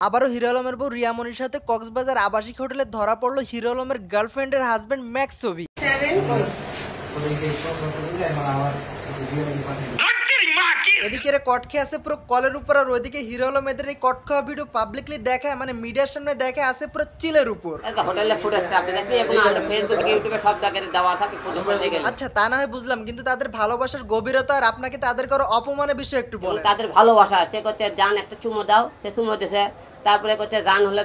আবারও হিরো আলমের বউ রিয়া মনির সাথে কক্সবাজার আবাসিক হোটেলে ধরা পড়লো হিরো আলমের গার্লফ্রেন্ডের হাজবেন্ড ম্যাক্স ছবি। এদিকে কট খেয়ে আছে পুরো কলের উপর, আর ওইদিকে হিরো আলম এদের এই কট খাওয়া ভিডিও পাবলিকলি দেখায়, মানে মিডিয়ার সামনে দেখায় আছে পুরো চিলের উপর। আচ্ছা তা না হয় বুঝলাম, কিন্তু তাদের ভালোবাসার গভীরতা আর আপনাকে তাদের কারো অপমানের বিষয় একটু বলেন। তাদের ভালোবাসা সে করতে জান একটা চুমো দাও, সে চুমো দিছে, তারপরে করতে জান হলে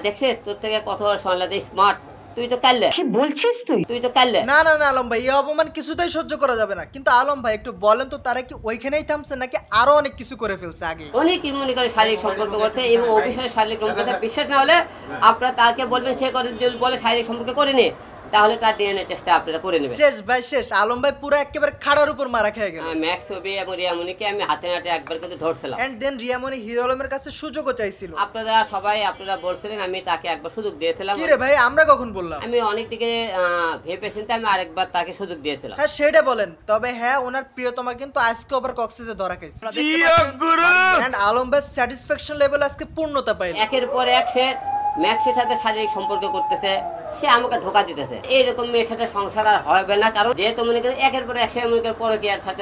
দেখছিস তোর থেকে কত শুনলে স্মার্ট, তুই তো কাললে কি বলছিস, তুই তো কাললে। না না না আলম ভাই, এই অপমান কিছুতেই সহ্য করা যাবে না। কিন্তু আলম ভাই একটু বলেন তো, তারা কি ওইখানেই থামছে নাকি আরো অনেক কিছু করে ফেলছে আগে? অনেকই মনে করে শারীরিক সম্পর্ক করছে এবং অফিসের শারীরিক সম্পর্ক বিশ্বাস না হলে আপনারা তাকে বলবেন, সে করে যদি বলে শারীরিক সম্পর্ক করে নি তাহলে তার ডিএনএ টেস্টটা আপনারা করে নেবেন। শেষ ভাই শেষ, আলম ভাই পুরো একেবারে খাড়ার উপর মারা খেয়ে গেল। ম্যাক্স ছবি এবং রিয়ামনিকে আমি হাতে নাতে একবার করে ধরছিলাম, এন্ড দেন রিয়ামনি হিরো আলমের কাছে সুযোগও চাইছিল। আপনারা সবাই বলছিলেন, আমি তাকে একবার সুযোগ দিয়েছিলাম। কি রে ভাই, আমরা কখন বললাম? আমি অনেক দিকে ভেবে চিন্তে আমি আরেকবার তাকে সুযোগ দিয়েছিলাম। হ্যাঁ সেটা বলেন, তবে হ্যাঁ ওনার প্রিয়তমা কিন্তু আজকে আবার কক্সবাজারে ধরা খাইছে। এন্ড আলম ভাই স্যাটিসফ্যাকশন লেভেল আজকে পূর্ণতা পাইল। একের পর এক সে ম্যাক্সের সাথে শারীরিক সম্পর্ক করতেছে, সে আমাকে ধোকা দিতেছে। এইরকম মেয়ের সাথে সংসার আর হবে না, কারণ যেহেতু মনে করেন একের পর এক সে মনে করেন পরকীয়ার সাথে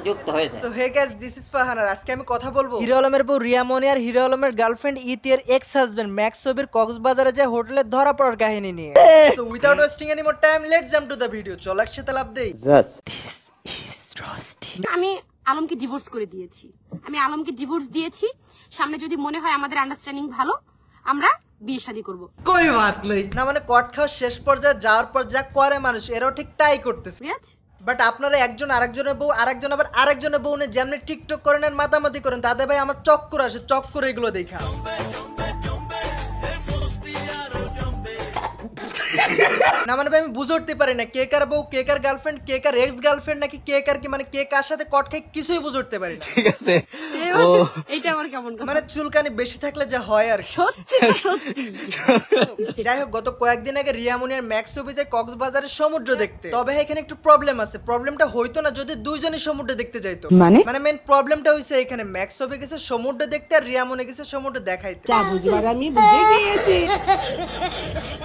যুক্ত হয়েছে। So hey guys, this is Farhan, আর আজকে আমি কথা বলবো হিরো আলমের বউ রিয়া মনি আর হিরো আলমের গার্লফ্রেন্ড ইতিয়ার এক্স হাজবেন্ড ম্যাক্স ছবির কক্সবাজারে যে হোটেলে ধরা পড়ার কাহিনী নিয়ে। So without wasting any more time, let's jump to the video. চল একসাথে লাভ দেই। আমি আলমকে ডিভোর্স করে দিয়েছি। সামনে যদি মনে হয় আমাদের আন্ডারস্ট্যান্ডিং ভালো, আমরা বিয়ে শাদী করব। কই বাত নেই না, মানে কট খাওয়ার শেষ পর্যায়ে যাওয়ার পর যা করে মানুষ, এরাও ঠিক তাই করতেছে। বাট আপনারা একজন আরেকজনের বউ, আরেকজন আবার আরেকজনের বউ নিয়ে যেমনি টিকটক করেন আর মাতামাতি করেন, তাদের ভাই আমার চক্কর আসে, চক্কর এগুলো দেখা। না মানে ভাই আমি বুঝে উঠতে পারি না কে কার বউ, কে কার গার্লফ্রেন্ড, কে কার এক্স গার্লফ্রেন্ড, নাকি কে কার কি, মানে কে কার সাথে কট খাই কিছুই বুঝে উঠতে পারি না। ঠিক আছে, এইটা আমার কেমন কথা, মানে চুলকানি বেশি থাকলে যা হয় আর সত্যি। যাই হোক, গত কয়েকদিন আগে রিয়ামনি আর ম্যাক্স ছবি যায় কক্সবাজারের সমুদ্র দেখতে। তবে এখানে একটু প্রবলেম আছে। প্রবলেমটা হইতো না যদি দুইজনই সমুদ্র দেখতে যাইতো। মানে মেন প্রবলেমটা হইছে এখানে ম্যাক্স ছবি গেছে সমুদ্র দেখতে আর রিয়ামনি গেছে সমুদ্র দেখাইতে। যা বুঝবার আমি বুঝে গিয়েছি।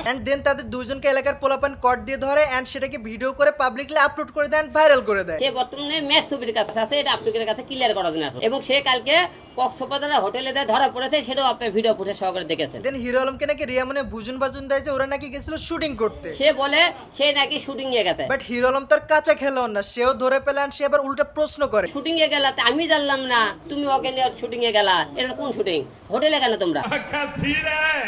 এন্ড দেন তাদের দুইজনকে এলাকার পোলাপান কট দিয়ে ধরে এন্ড সেটাকে ভিডিও করে পাবলিকলি আপলোড করে দেয়, ভাইরাল করে দেয়। সে বর্তমানে ম্যাক্স ছবির কাছে আছে, এটা আপনাদের কাছে ক্লিয়ার করার জন্য, এবং সে কালকে কক্সবাজারের হোটেলে ধরা পড়েছে, সেটাও আপনি ভিডিও ফুটেজ সহকারে দেখেছেন। দেন হিরো আলমকে নাকি রিয়ামনি বুঝুন বাজুন দেয় যে ওরা নাকি গেছিল শুটিং করতে। সে বলে সে নাকি শুটিং এ গেছে, বাট হিরো আলম তার কাঁচা খেলোয়াড় না, সেও ধরে পেলেন। সে আবার উল্টা প্রশ্ন করে, শুটিং এ গেলা আমি জানলাম না, তুমি ওকে নিয়ে শুটিং এ গেলা, এটা কোন শুটিং, হোটেলে কেন তোমরা?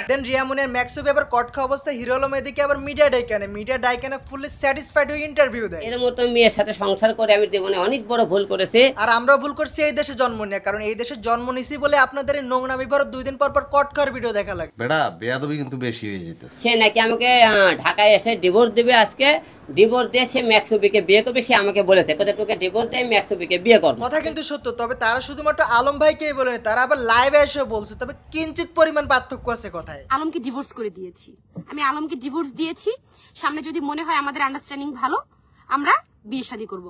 দেন রিয়ামনি আর ম্যাক্স ছবি আবার কট খাওয়া অবস্থায় হিরো আলম এদিকে আবার মিডিয়া ডাইকানে ফুললি স্যাটিসফাইড হয়ে ইন্টারভিউ দেয়। এর মতো মেয়ের সাথে সংসার করে আমি জীবনে অনেক বড় ভুল করেছি, আর আমরাও ভুল করছি এই দেশে জন্ম নিয়ে, কারণ এই দেশে জন্ম নিছি বলে আপনাদের এই নোংরামি ভরা 2 দিন পর পর কট খাওয়ার ভিডিও দেখা লাগে। বেটা বেয়াদবি কিন্তু বেশি হয়ে যেতেছে। সে নাকি আমাকে ঢাকায় এসে ডিভোর্স দেবে, আজকে ডিভোর্স দিয়ে সে ম্যাক্স ছবিকে বিয়ে করবে। সে আমাকে বলেছে কোথায় তোকে ডিভোর্স দিয়ে ম্যাক্স ছবিকে বিয়ে করব। কথা কিন্তু সত্য, তবে তারা শুধুমাত্র আলম ভাইকেই বলেনি, তারা আবার লাইভে এসে বলছে। তবে কিঞ্চিত পরিমাণ পার্থক্য আছে কথায়। আলমকে ডিভোর্স করে দিয়েছি, সামনে যদি মনে হয় আমাদের আন্ডারস্ট্যান্ডিং ভালো, আমরা বিয়ে শাদী করব।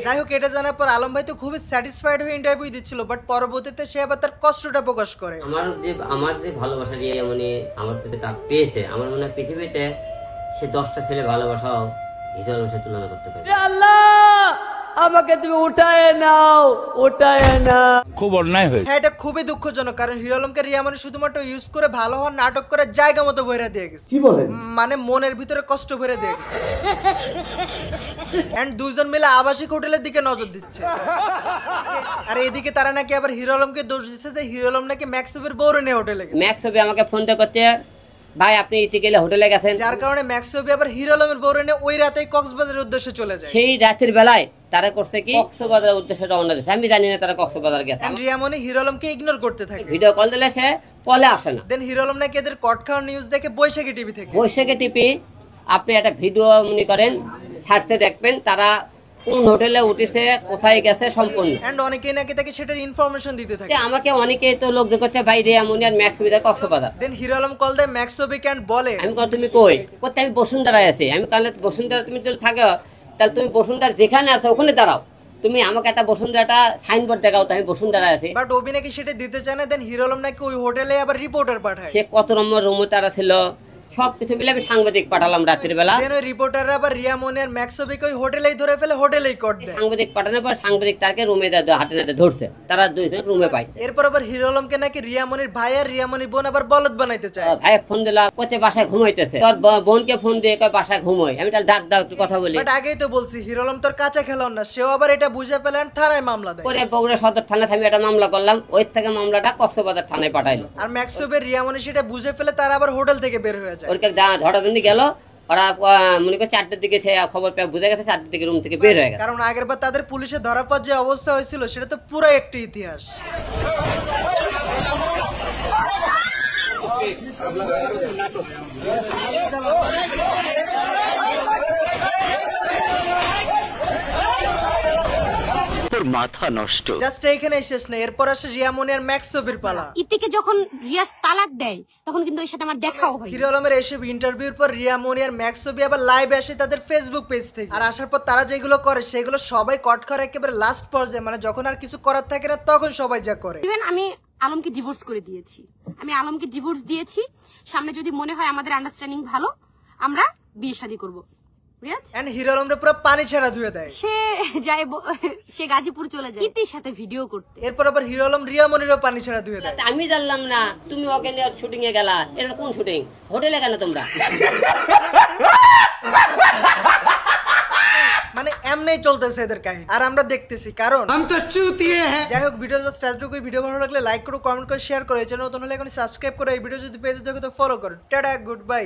যাই হোক, এটা জানার পর আলম ভাই তো খুবই স্যাটিসফাইড হয়ে ইন্টারভিউ দিচ্ছিল, বাট পরবর্তীতে সে আবার তার কষ্টটা প্রকাশ করে। আমার যে ভালোবাসা দিয়ে মানে আমার প্রতি তার পেয়েছে, আমার মনে হয় পৃথিবীতে সে 10টা ছেলে ভালোবাসাও হিরো আলমের সাথে তুলনা করতে পারে। আল্লাহ আমাকে তুমি উঠায় নাও। খুব অন্যায় হয়েছে। হ্যাঁ এটা খুবই দুঃখজনক, কারণ হিরো আলমকে রিয়ামনি শুধুমাত্র ইউজ করে ভালো হওয়ার নাটক করে জায়গা মতো ভরে দিয়ে গেছে। কি বলেন? মানে মনের ভিতরে কষ্ট ভরে দিয়ে গেছে। এন্ড দুইজন মিলে আবাসিক হোটেলের দিকে নজর দিচ্ছে। আর এদিকে তারা নাকি আবার হিরো আলমকে দোষ দিচ্ছে যে হিরো আলম নাকি ম্যাক্স ছবির বউরে নিয়ে হোটেলে গেছে। ম্যাক্স ছবি আমাকে ফোন দিয়ে করছে, ভাই আপনি ইতি গেলে হোটেলে গেছেন, যার কারণে ম্যাক্স ছবি আবার হিরো আলমের বউরে নিয়ে ওই রাতেই কক্সবাজারের উদ্দেশ্যে চলে যায়। সেই রাতের বেলায় তারা করছে কি কক্সবাজারের উদ্দেশ্যে রওনা দিয়েছে, আমি জানি না তারা কক্সবাজার গেছে। রিয়ামনি হিরো আলমকে ইগনোর করতে থাকে, ভিডিও কল দিলে সে কলে আসে না। দেন হিরো আলম নাকি এদের কট খাওয়ার নিউজ দেখে বৈশাখী টিভি আপনি একটা ভিডিও মনে করেন ছাড়তে দেখবেন তারা কোন হোটেলে উঠেছে, কোথায় গেছে সম্পূর্ণ। এন্ড অনেকেই নাকি তাকে সেটার ইনফরমেশন দিতে থাকে। আমাকে অনেকেই তো লোক করছে ভাই রিয়ামনি আর ম্যাক্স ছবি কক্সবাজার। দেন হিরো আলম কল দেয় ম্যাক্স ছবি ক্যান্ড বলে, আমি কল তুমি কই করতে, আমি বসুন্ধরায় আছি। আমি কালে বসুন্ধরা তুমি যদি থাকো তাহলে তুমি বসুন্ধরা যেখানে আছো ওখানে দাঁড়াও, তুমি আমাকে একটা বসুন্ধরা সাইনবোর্ড দেখাও, তো আমি বসুন্ধরা আছি। বাট ওবি নাকি সেটা দিতে চায় না, দেন হিরো আলম নাকি ওই হোটেলে আবার রিপোর্টার পাঠায়। সে কত নম্বর রুমে তারা ছিল সবকিছু মিলে আমি সাংবাদিক পাঠালাম রাত্রির বেলা। দেন ওই রিপোর্টাররা আবার রিয়ামনি আর ম্যাক্সবিকে ওই হোটেলেই ধরে ফেলে, হোটেলেই কট দেয়। সাংবাদিক পাঠানোর পর সাংবাদিক তাকে রুমে হাতে নাতে ধরছে, তারা দুইজন রুমে পাইছে। এরপর আবার হিরো আলমকে নাকি রিয়ামনির ভাই আর রিয়ামনির বোন আবার বলদ বানাইতে চায়। ভাই ফোন দিলাম, কোথায় বাসায় ঘুমাইতেছে, তোর বোনকে ফোন দিয়ে কয় বাসায় ঘুমোয়। আমি তাহলে ডাক দাও একটু কথা বলি। বাট আগেই তো বলছি হিরো আলম তোর কাঁচা খেলোয়াড় না, সেও আবার এটা বুঝে পেলেন, থানায় মামলা দেয়। পরে বগুড়া সদর থানায় আমি একটা মামলা করলাম, ওই থেকে মামলাটা কক্সবাজার থানায় পাঠাইলো। আর ম্যাক্সবের রিয়ামনি সেটা বুঝে ফেলে, তারা আবার হোটেল থেকে বের হয়ে যায়। ওরকে ধরাধরি গেল, ওরা মনে করে 4টার দিকে খবর পেয়ে বুঝে গেছে, 4টার দিকে রুম থেকে বের হয়ে গেছে। কারণ আগের বার তাদের পুলিশে ধরা পর যে অবস্থা হয়েছিল সেটা তো পুরো একটা ইতিহাস। মাথা নষ্ট। জাস্ট এইখানে শেষ না, এরপর আসে রিয়ামনি আর ম্যাক্সবের পালা। ইতিকে যখন রিয়াজ তালাক দেয় তখন কিন্তু ওর সাথে আমার দেখাও হয়। হিরো আলমের এসব ইন্টারভিউর পর রিয়ামনি আর ম্যাক্সবি আবার লাইভ আসে তাদের ফেসবুক পেজ থেকে। আর আসার পর তারা যেগুলো করে সেগুলো সবাই কট করে একেবারে লাস্ট পর্যায়ে, মানে যখন আর কিছু করার থাকে না তখন সবাই যা করে। ইভেন আমি আলমকে ডিভোর্স করে দিয়েছি, সামনে যদি মনে হয় আমাদের আন্ডারস্ট্যান্ডিং ভালো, আমরা বিয়ে শাদী করবো। এন্ড হিরো আলমরে পুরো পানি ছাড়া ধুয়ে দেয়। সে গাজীপুর চলে যায় ইতির সাথে ভিডিও করতে। এরপর আবার হিরো আলম রিয়ামনিরও পানি ছাড়া ধুয়ে দেয়। আমি জানলাম না তুমি ওকে নিয়ে শুটিং এ গেলা, এটা কোন শুটিং? হোটেলে কেন তোমরা? মানে এমনিই চলতেছে এদের কাহিনী, আর আমরা দেখতেছি। কারণ যাই হোক, ভিডিও জাস্ট এতটুকুই। ভিডিও ভালো লাগলে লাইক করো, কমেন্ট করে শেয়ার করো। এই চ্যানেল নতুন হলে এখন সাবস্ক্রাইব করো। এই ভিডিও যদি পেজে দেখো তো ফলো করো। Tata, good bye.